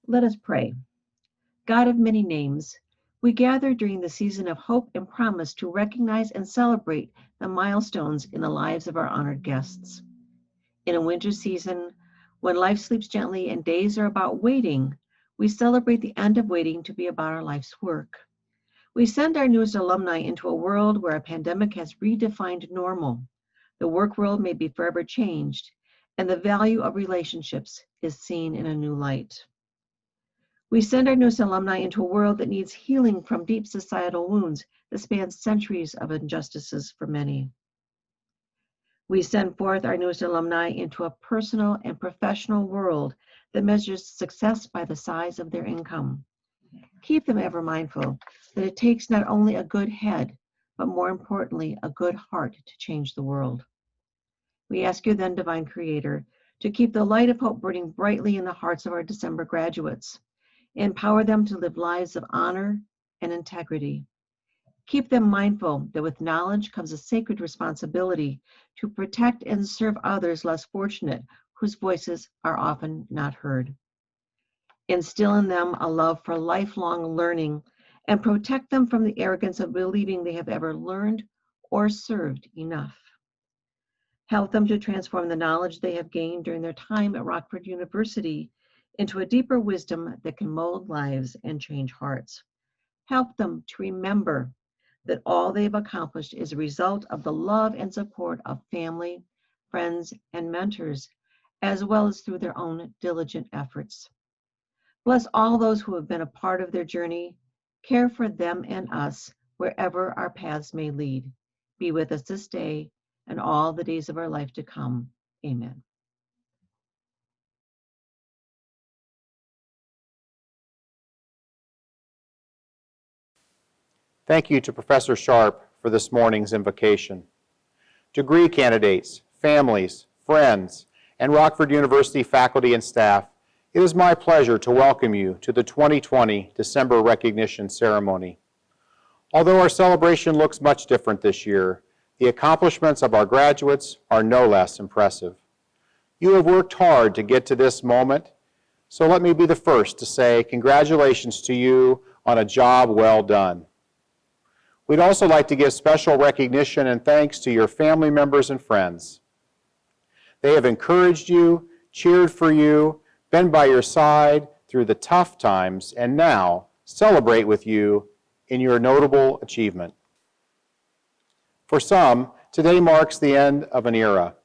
Let us pray. God of many names, we gather during the season of hope and promise to recognize and celebrate the milestones in the lives of our honored guests. In a winter season, when life sleeps gently and days are about waiting, we celebrate the end of waiting to be about our life's work. We send our newest alumni into a world where a pandemic has redefined normal. The work world may be forever changed, and the value of relationships is seen in a new light. We send our newest alumni into a world that needs healing from deep societal wounds that span centuries of injustices for many. We send forth our newest alumni into a personal and professional world that measures success by the size of their income. Keep them ever mindful that it takes not only a good head, but more importantly, a good heart to change the world. We ask you then, Divine Creator, to keep the light of hope burning brightly in the hearts of our December graduates. Empower them to live lives of honor and integrity. Keep them mindful that with knowledge comes a sacred responsibility to protect and serve others less fortunate, whose voices are often not heard. Instill in them a love for lifelong learning and protect them from the arrogance of believing they have ever learned or served enough. Help them to transform the knowledge they have gained during their time at Rockford University into a deeper wisdom that can mold lives and change hearts. Help them to remember that all they have accomplished is a result of the love and support of family, friends, and mentors, as well as through their own diligent efforts. Bless all those who have been a part of their journey. Care for them and us wherever our paths may lead. Be with us this day and all the days of our life to come. Amen. Thank you to Professor Sharp for this morning's invocation. Degree candidates, families, friends, and Rockford University faculty and staff, it is my pleasure to welcome you to the 2020 December Recognition Ceremony. Although our celebration looks much different this year, the accomplishments of our graduates are no less impressive. You have worked hard to get to this moment, so let me be the first to say congratulations to you on a job well done. We'd also like to give special recognition and thanks to your family members and friends. They have encouraged you, cheered for you, been by your side through the tough times, and now celebrate with you in your notable achievement. For some, today marks the end of an era.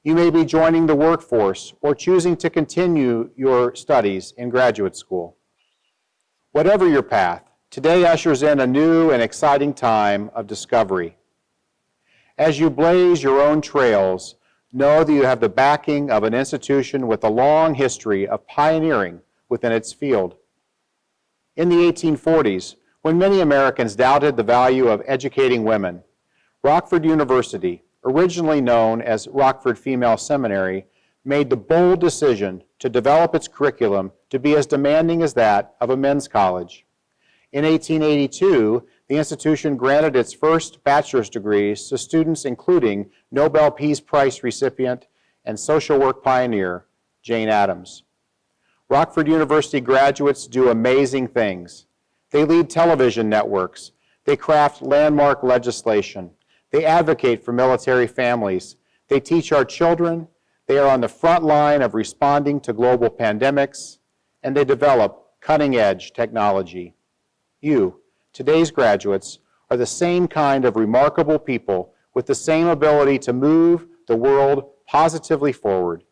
You may be joining the workforce or choosing to continue your studies in graduate school. Whatever your path, today ushers in a new and exciting time of discovery. As you blaze your own trails, know that you have the backing of an institution with a long history of pioneering within its field. In the 1840s, when many Americans doubted the value of educating women, Rockford University, originally known as Rockford Female Seminary, made the bold decision to develop its curriculum to be as demanding as that of a men's college. In 1882, the institution granted its first bachelor's degrees to students including Nobel Peace Prize recipient and social work pioneer Jane Addams. Rockford University graduates do amazing things. They lead television networks. They craft landmark legislation. They advocate for military families. They teach our children. They are on the front line of responding to global pandemics, and they develop cutting-edge technology. You, today's graduates, are the same kind of remarkable people with the same ability to move the world positively forward.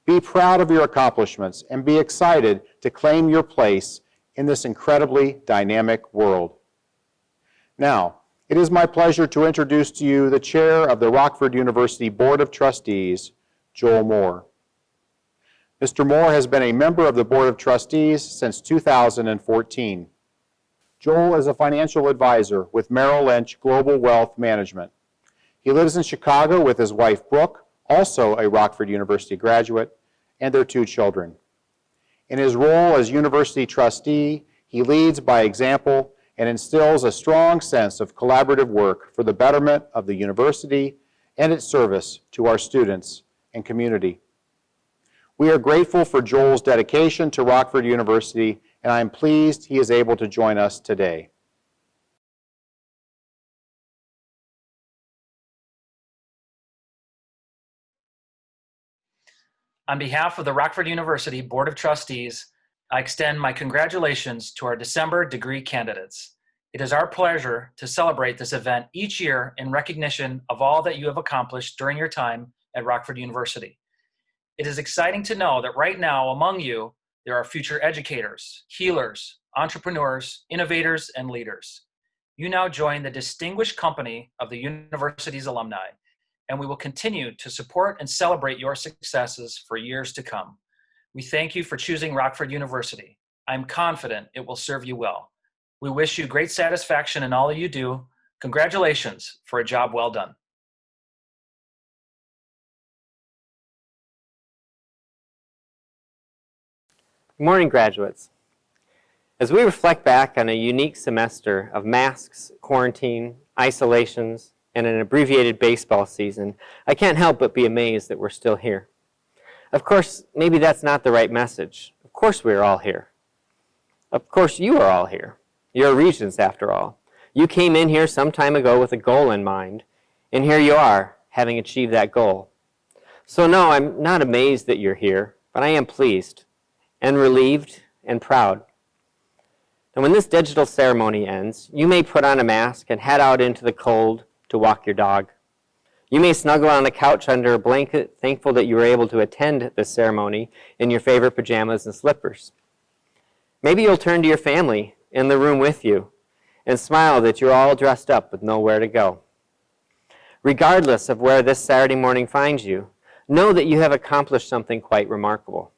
Be proud of your accomplishments and be excited to claim your place in this incredibly dynamic world. Now, it is my pleasure to introduce to you the chair of the Rockford University Board of Trustees, Joel Moore. Mr. Moore has been a member of the Board of Trustees since 2014. Joel is a financial advisor with Merrill Lynch Global Wealth Management. He lives in Chicago with his wife, Brooke, also a Rockford University graduate, and their 2 children. In his role as university trustee, he leads by example and instills a strong sense of collaborative work for the betterment of the university and its service to our students and community. We are grateful for Joel's dedication to Rockford University, and I am pleased he is able to join us today. On behalf of the Rockford University Board of Trustees, I extend my congratulations to our December degree candidates. It is our pleasure to celebrate this event each year in recognition of all that you have accomplished during your time at Rockford University. It is exciting to know that right now among you, there are future educators, healers, entrepreneurs, innovators, and leaders. You now join the distinguished company of the university's alumni, and we will continue to support and celebrate your successes for years to come. We thank you for choosing Rockford University. I'm confident it will serve you well. We wish you great satisfaction in all that you do. Congratulations for a job well done. Good morning, graduates. As we reflect back on a unique semester of masks, quarantine, isolations, and an abbreviated baseball season, I can't help but be amazed that we're still here. Of course, maybe that's not the right message. Of course we're all here. Of course you are all here. You're Regents, after all. You came in here some time ago with a goal in mind, and here you are, having achieved that goal. So no, I'm not amazed that you're here, but I am pleased and relieved and proud. And when this digital ceremony ends, you may put on a mask and head out into the cold to walk your dog. You may snuggle on the couch under a blanket, thankful that you were able to attend this ceremony in your favorite pajamas and slippers. Maybe you'll turn to your family in the room with you and smile that you're all dressed up with nowhere to go. Regardless of where this Saturday morning finds you, know that you have accomplished something quite remarkable,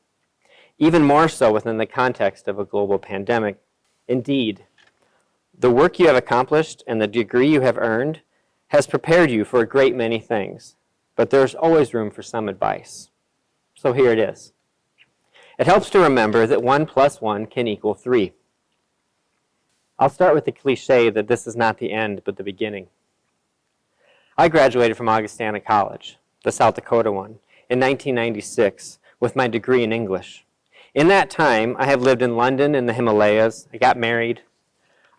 even more so within the context of a global pandemic. Indeed, the work you have accomplished and the degree you have earned has prepared you for a great many things, but there's always room for some advice. So here it is. It helps to remember that 1 + 1 can equal 3. I'll start with the cliche that this is not the end, but the beginning. I graduated from Augustana College, the South Dakota one, in 1996 with my degree in English. In that time, I have lived in London and the Himalayas. I got married,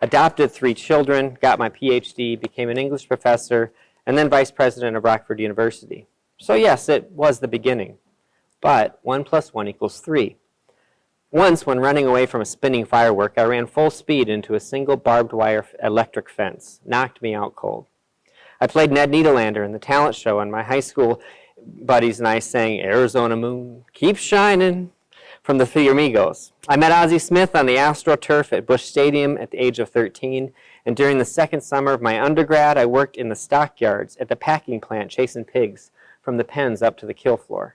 adopted 3 children, got my PhD, became an English professor, and then vice president of Rockford University. So yes, it was the beginning. But 1 + 1 = 3. Once, when running away from a spinning firework, I ran full speed into a single barbed wire electric fence. Knocked me out cold. I played Ned Niederlander in the talent show, and my high school buddies and I sang Arizona Moon, Keep Shining, from the Three Amigos. I met Ozzie Smith on the AstroTurf at Busch Stadium at the age of 13, and during the second summer of my undergrad, I worked in the stockyards at the packing plant chasing pigs from the pens up to the kill floor.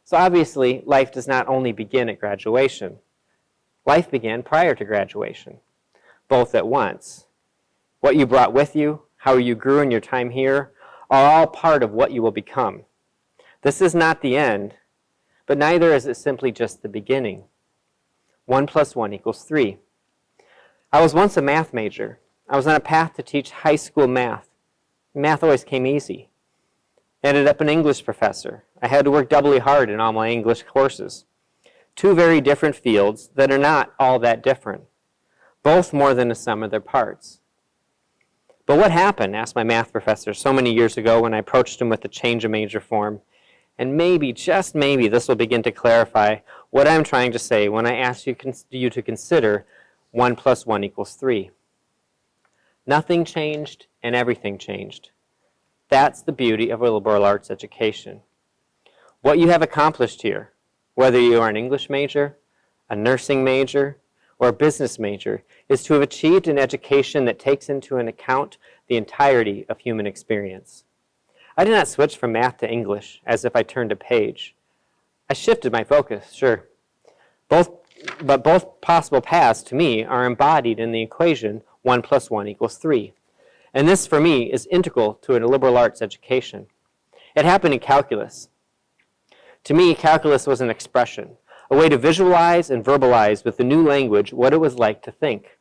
So obviously, life does not only begin at graduation. Life began prior to graduation, both at once. What you brought with you, how you grew in your time here, are all part of what you will become. This is not the end, but neither is it simply just the beginning. 1 + 1 = 3. I was once a math major. I was on a path to teach high school math. Math always came easy. Ended up an English professor. I had to work doubly hard in all my English courses. 2 very different fields that are not all that different, both more than the sum of their parts. But what happened, asked my math professor so many years ago when I approached him with the change of major form. And maybe, just maybe, this will begin to clarify what I'm trying to say when I ask you to consider 1 + 1 = 3. Nothing changed and everything changed. That's the beauty of a liberal arts education. What you have accomplished here, whether you are an English major, a nursing major, or a business major, is to have achieved an education that takes into account the entirety of human experience. I did not switch from math to English as if I turned a page. I shifted my focus, sure. But both possible paths to me are embodied in the equation 1 + 1 = 3. And this, for me, is integral to a liberal arts education. It happened in calculus. To me, calculus was an expression, a way to visualize and verbalize with the new language what it was like to think.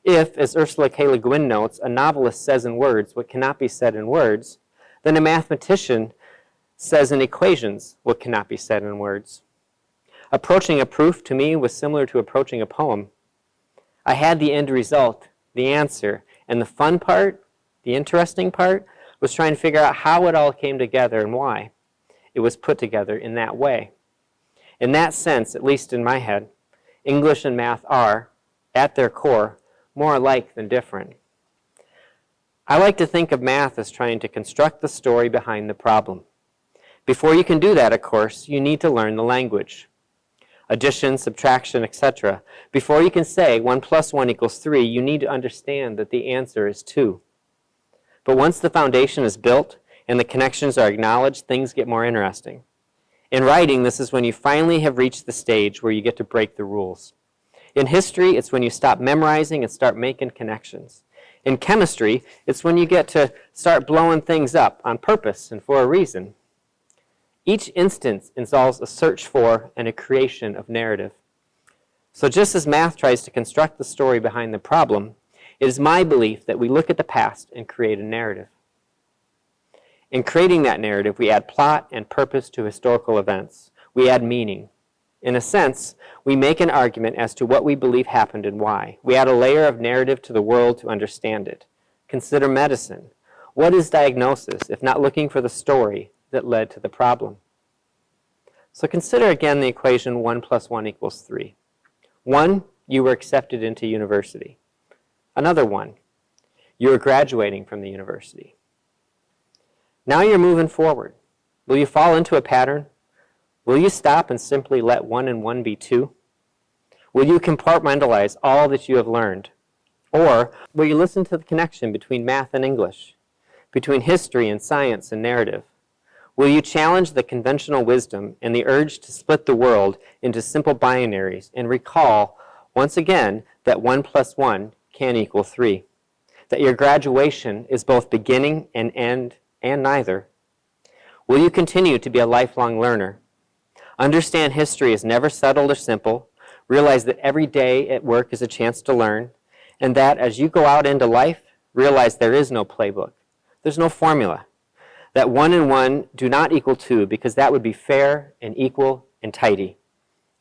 If, as Ursula K. Le Guin notes, a novelist says in words what cannot be said in words, then a mathematician says in equations what cannot be said in words. Approaching a proof to me was similar to approaching a poem. I had the end result, the answer, and the fun part, the interesting part, was trying to figure out how it all came together and why it was put together in that way. In that sense, at least in my head, English and math are, at their core, more alike than different. I like to think of math as trying to construct the story behind the problem. Before you can do that, of course, you need to learn the language. Addition, subtraction, etc. Before you can say 1 plus 1 equals 3, you need to understand that the answer is 2. But once the foundation is built and the connections are acknowledged, things get more interesting. In writing, this is when you finally have reached the stage where you get to break the rules. In history, it's when you stop memorizing and start making connections. In chemistry, it's when you get to start blowing things up on purpose and for a reason. Each instance involves a search for and a creation of narrative. So just as math tries to construct the story behind the problem, it is my belief that we look at the past and create a narrative. In creating that narrative, we add plot and purpose to historical events. We add meaning. In a sense, we make an argument as to what we believe happened and why. We add a layer of narrative to the world to understand it. Consider medicine. What is diagnosis if not looking for the story that led to the problem? So consider again the equation 1 plus 1 equals 3. 1, you were accepted into university. Another 1, you were graduating from the university. Now you're moving forward. Will you fall into a pattern? Will you stop and simply let 1 and 1 be 2? Will you compartmentalize all that you have learned? Or will you listen to the connection between math and English, between history and science and narrative? Will you challenge the conventional wisdom and the urge to split the world into simple binaries and recall, once again, that 1 plus 1 can equal 3? That your graduation is both beginning and end and neither? Will you continue to be a lifelong learner? Understand history is never settled or simple. Realize that every day at work is a chance to learn, and that as you go out into life, realize there is no playbook. There's no formula. That 1 and 1 do not equal 2 because that would be fair and equal and tidy.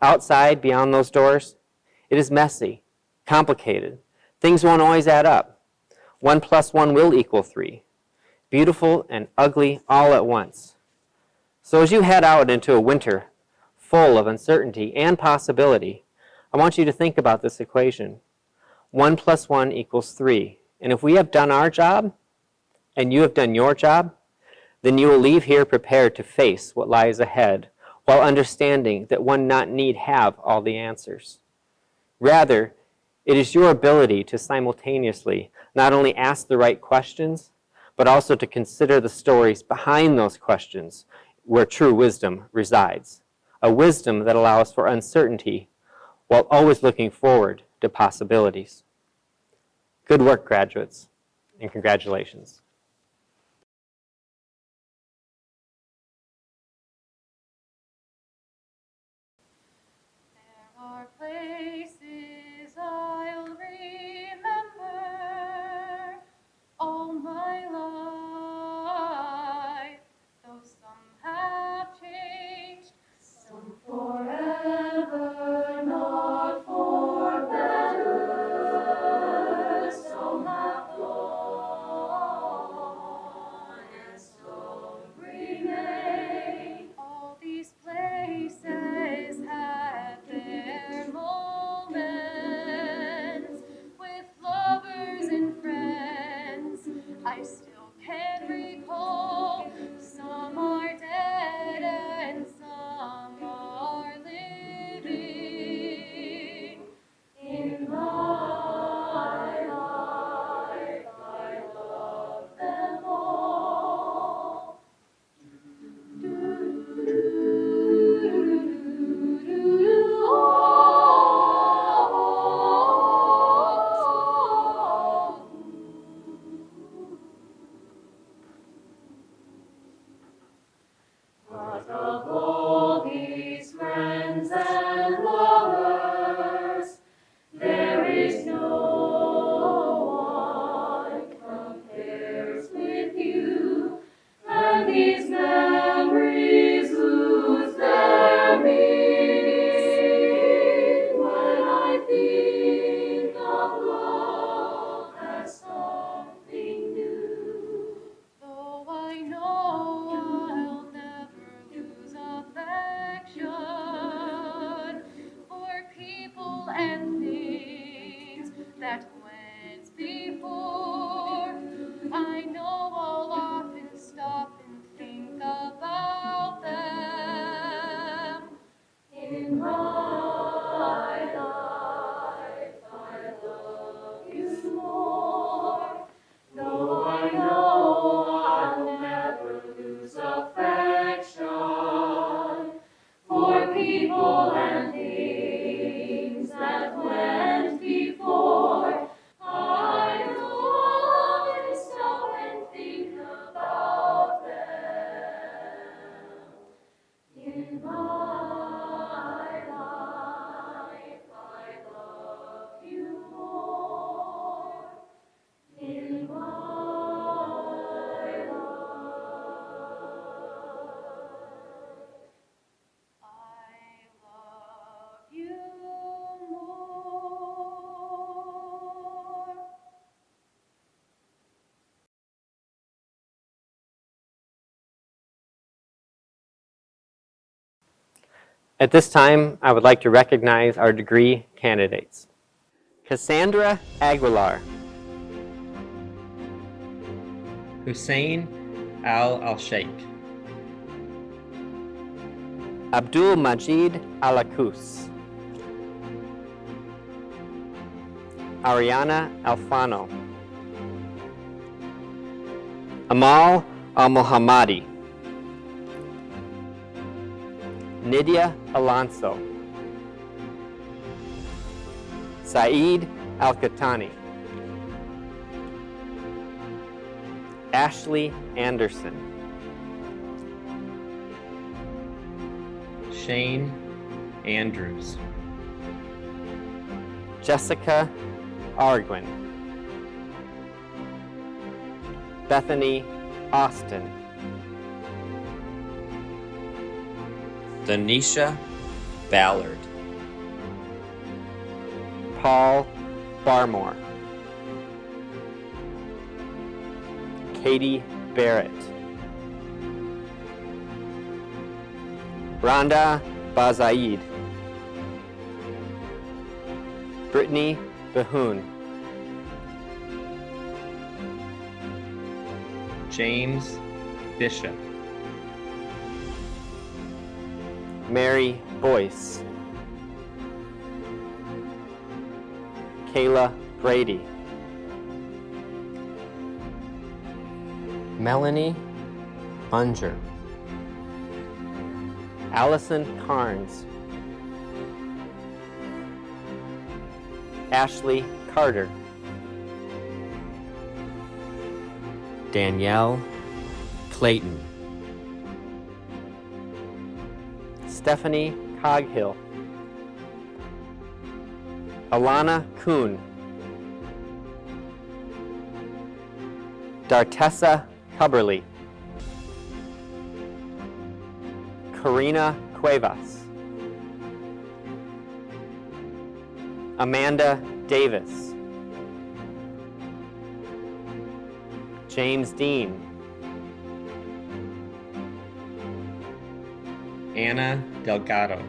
Outside, beyond those doors, it is messy, complicated. Things won't always add up. 1 plus 1 will equal 3. Beautiful and ugly all at once. So as you head out into a winter full of uncertainty and possibility, I want you to think about this equation. 1 plus 1 equals 3. And if we have done our job, and you have done your job, then you will leave here prepared to face what lies ahead, while understanding that one not need have all the answers. Rather, it is your ability to simultaneously not only ask the right questions, but also to consider the stories behind those questions where true wisdom resides. A wisdom that allows for uncertainty while always looking forward to possibilities. Good work, graduates, and congratulations. There are places I'll remember all my life, though some have changed, some forever, not for better, some have gone At this time, I would like to recognize our degree candidates. Cassandra Aguilar. Hussein Al-Sheikh. Abdul Majid Alakus. Ariana Alfano. Amal Al-Muhammadi. Nydia Alonso. Saeed Al-Khatani. Ashley Anderson. Shane Andrews. Jessica Arguin. Bethany Austin. Danisha Ballard. Paul Barmore. Katie Barrett. Rhonda Bazaid. Brittany Bahoon. James Bishop. Mary Boyce. Kayla Brady. Melanie Unger. Allison Carnes. Ashley Carter. Danielle Clayton. Stephanie Coghill. Alana Kuhn. Dartessa Cubberly. Karina Cuevas. Amanda Davis. James Dean. Anna Delgado.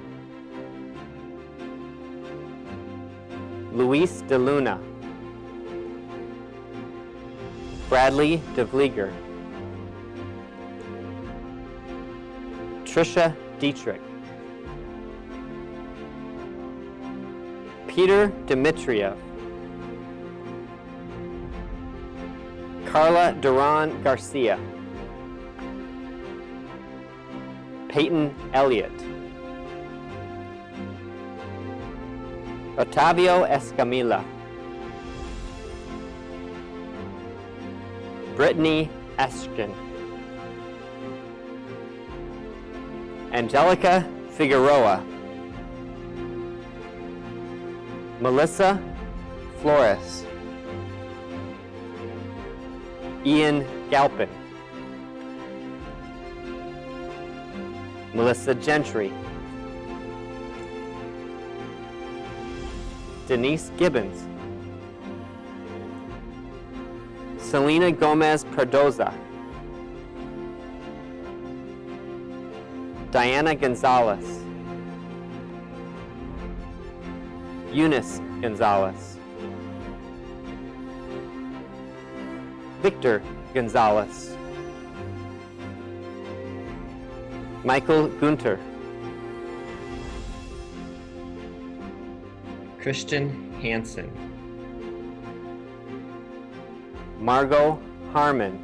Luis De Luna. Bradley DeVlieger. Trisha Dietrich. Peter Dmitriev. Carla Duran Garcia. Peyton Elliott. Otavio Escamilla. Brittany Eskin. Angelica Figueroa. Melissa Flores. Ian Galpin. Melissa Gentry. Denise Gibbons. Selena Gomez Perdoza. Diana Gonzalez. Eunice Gonzalez. Victor Gonzalez. Michael Gunter. Christian Hansen. Margot Harmon.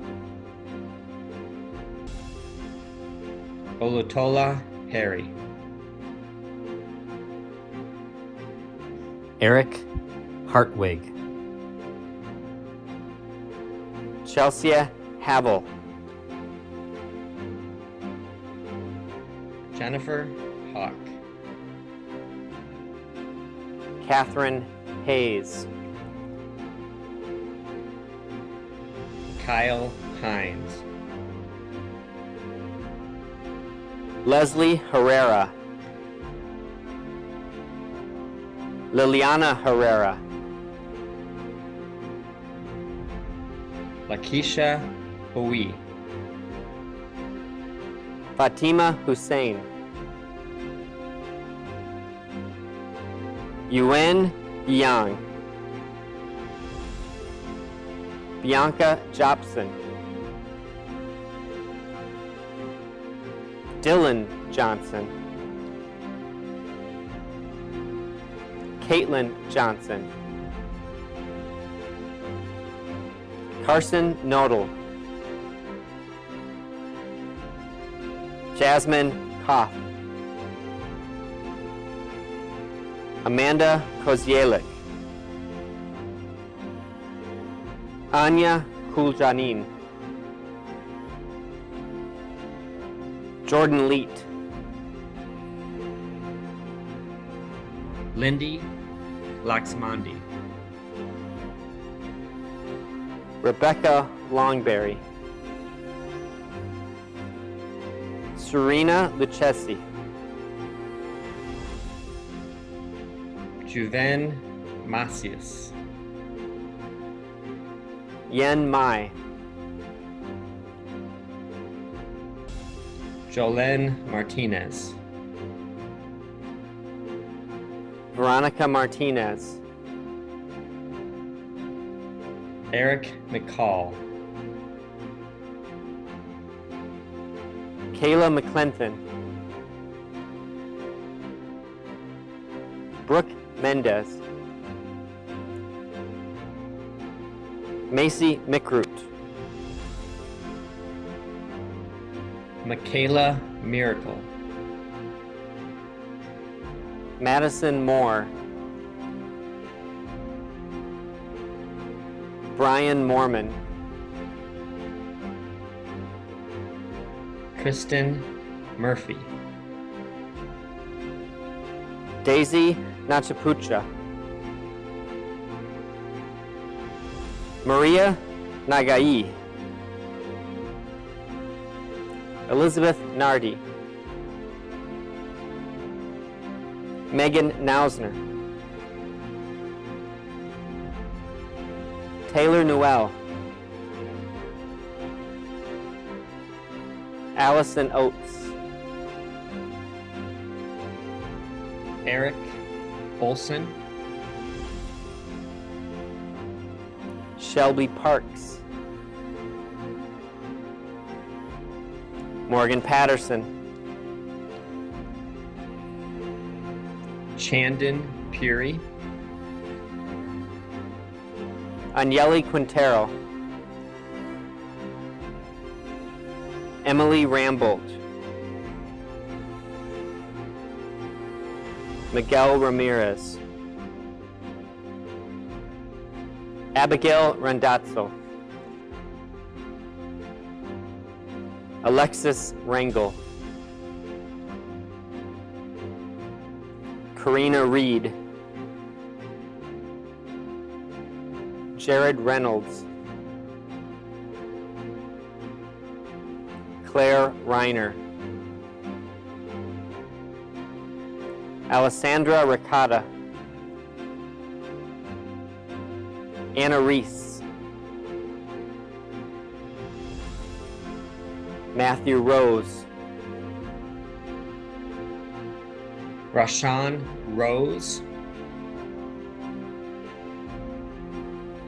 Olutola Harry. Eric Hartwig. Chelsea Havel. Jennifer Hawk. Catherine Hayes. Kyle Hines. Leslie Herrera. Liliana Herrera. Lakeisha Hui. Fatima Hussein. Yuen Yang, Bianca Jobson, Dylan Johnson, Caitlin Johnson, Carson Nodal, Jasmine Koff, Amanda Kozielik, Anya Kuljanin, Jordan Leet, Lindy Laxmandi, Rebecca Longberry, Serena Lucchesi, Juven Macias, Yen Mai, Jolene Martinez, Veronica Martinez, Eric McCall, Kayla McClinton, Brooke Mendez, Macy McRoot, Michaela Miracle, Madison Moore, Brian Mormon, Kristen Murphy, Daisy Nachapucha, Maria Nagai, Elizabeth Nardi, Megan Nausner, Taylor Newell, Allison Oates, Eric Olson, Shelby Parks, Morgan Patterson, Chandon Puri, Agnelli Quintero, Emily Rambolt, Miguel Ramirez, Abigail Randazzo, Alexis Rangel, Karina Reed, Jared Reynolds, Claire Reiner, Alessandra Ricotta, Anna Reese, Matthew Rose, Rashawn Rose,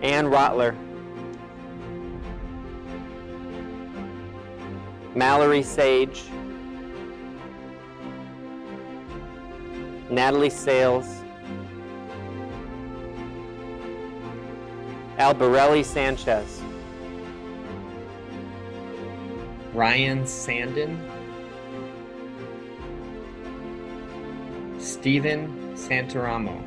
Ann Rotler, Mallory Sage, Natalie Sales, Albarelli Sanchez, Ryan Sandin, Stephen Santaramo,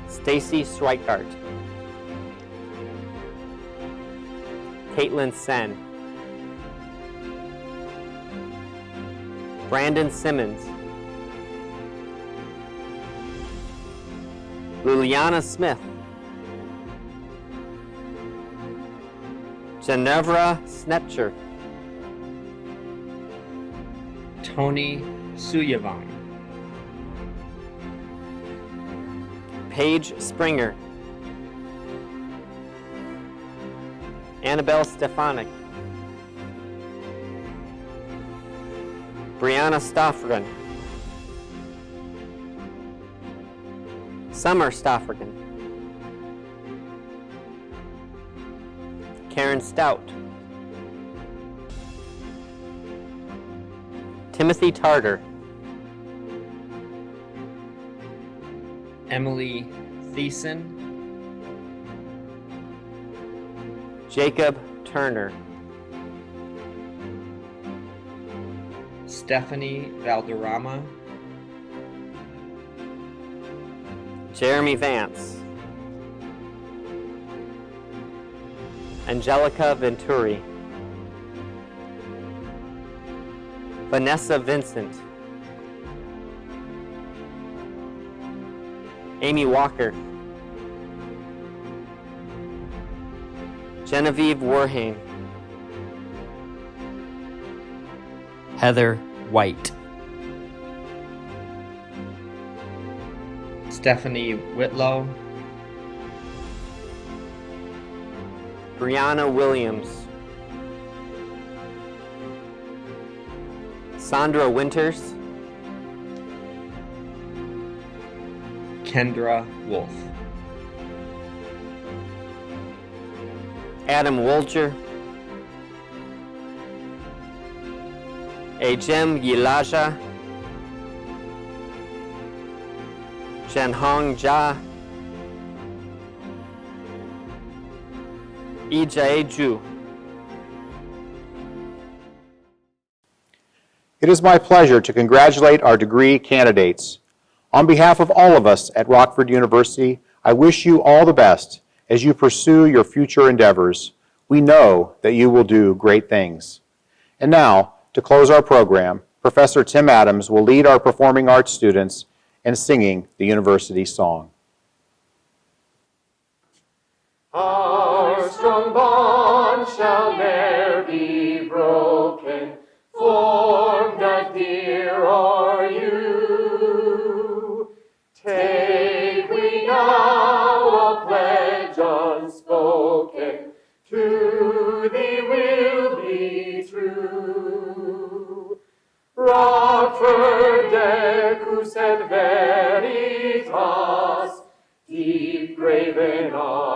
Stacy Schweikart, Caitlin Sen, Brandon Simmons, Liliana Smith, Ginevra Snetcher, Tony Suyavan, Paige Springer, Annabelle Stefanik, Brianna Stoffren, Summer Stafford, Karen Stout, Timothy Tarter, Emily Thiessen, Jacob Turner, Stephanie Valderrama, Jeremy Vance, Angelica Venturi, Vanessa Vincent, Amy Walker, Genevieve Warhane, Heather White, Stephanie Whitlow, Brianna Williams, Sandra Winters, Kendra Wolf, Adam Wolger, Ajem Yilaja, Janhong Jia, Ijay Ju. It is my pleasure to congratulate our degree candidates. On behalf of all of us at Rockford University, I wish you all the best as you pursue your future endeavors. We know that you will do great things. And now, to close our program, Professor Tim Adams will lead our performing arts students in singing the university song. Our strong bond shall ne'er be broken, formed as dear are you. Take we now a pledge unspoken, to thee will be true. Rockford decus et veritas, deep graven on